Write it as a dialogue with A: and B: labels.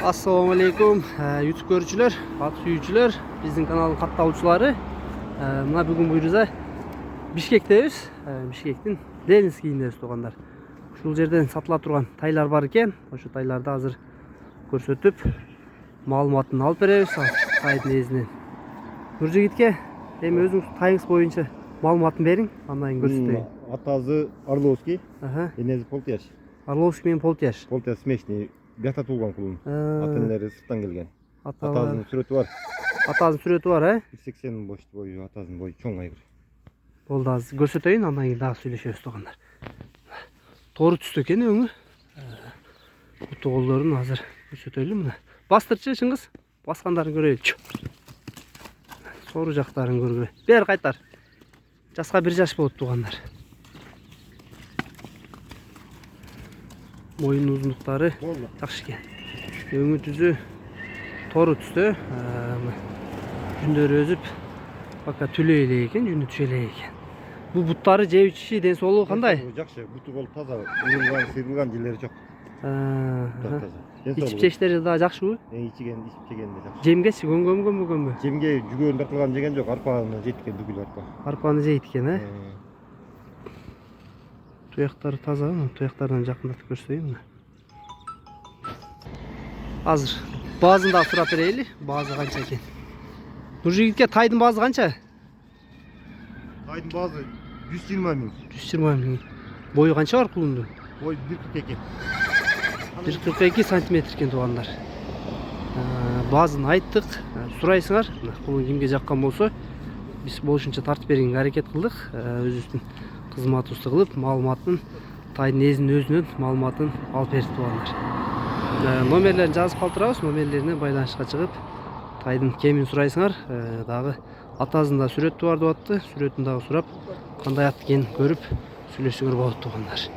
A: Assalamu alaikum YouTube görücüler, at suyucular, bizim kanalın kattalıcıları. Mına bugün buyuruza Bişkekteyiz. Bişkek'tin Leninskiyindeyiz toğanlar. Şu yerden satıla turgan taylar var eken, şu taylarda hazır көрсөтүп, маалыматын алып беребиz сайдын эзинен. Нуржигитке эми өзүңүз тайыңыз боюнча маалыматын бериң, андан кийин көрсөтөйүн.
B: Атазы Орловский, энези Полтяж.
A: Орловский менен Полтяж.
B: Полтяж смешный. Бияқта туылған құлын. Ата-енелері сырттан келген. Атазының сүреті бар.
A: Атазының сүреті бар,
B: 180 бойы, атазының бойы чоң айғыр.
A: Болды, азыр көрсөтөйүн, андан кийин дагы сүйлөшөбүз тоғандар. Тору түстү экен өңү. Буту колдорун азыр көрсөтөлү мына. Бастырчы Чыңгыз, баскандарын көрөйлүчү. Сору жактарын көргүлө. Бер кайтар. Жаска 1 жаш болот тугандар. Moyun uzunluktары жақсы екен. Өңі түзі торы түсті. Жүндері өзіп, бака түлейлі екен, жүнді түшелі екен. Бұл бұттары жеп іші ден солы қандай?
B: Жақсы, бұты бол таза, ұрылған, сыйрылған жерлері жоқ.
A: İçip çeşitleri daha жақсы bu?
B: İçip çegen de жақсы.
A: Жемгесі көмбі?
B: Жемге жүгөн тартылған жеген жоқ, арпаны жеткен бүкіл арпа.
A: Арпаны жейткен, Tuyaqları taza, tuyaqlardan жақындатып көрсөйүн. Азыр базын да сурап берели, базы канча экен. Нуржигитке тайдын базы канча?
B: Тайдын базы 120 миң.
A: 120 миң. Бою канча бар кулундун?
B: Бой 1.42.
A: 1.42 сантиметр экен тугандар. Базын айттык, сурайсыңар. Кулун кимге жаккан болсо, биз болушунча тартып берүүгө аракет кылдык. Өзүбүздүн кызмат уста кылып, маалыматын тайдын эзинин өзүнөн маалыматын алып берип тугандар. Номерлерин жазып калтырабыз, номерлерине байланышка чыгып, тайдын кемин сурайсыңар. Дагы атасында сүрөтү бар деп атты, сүрөтүн дагы сурап, кандай ат экенин көрүп сүйлөшсөңөр болот тугандар.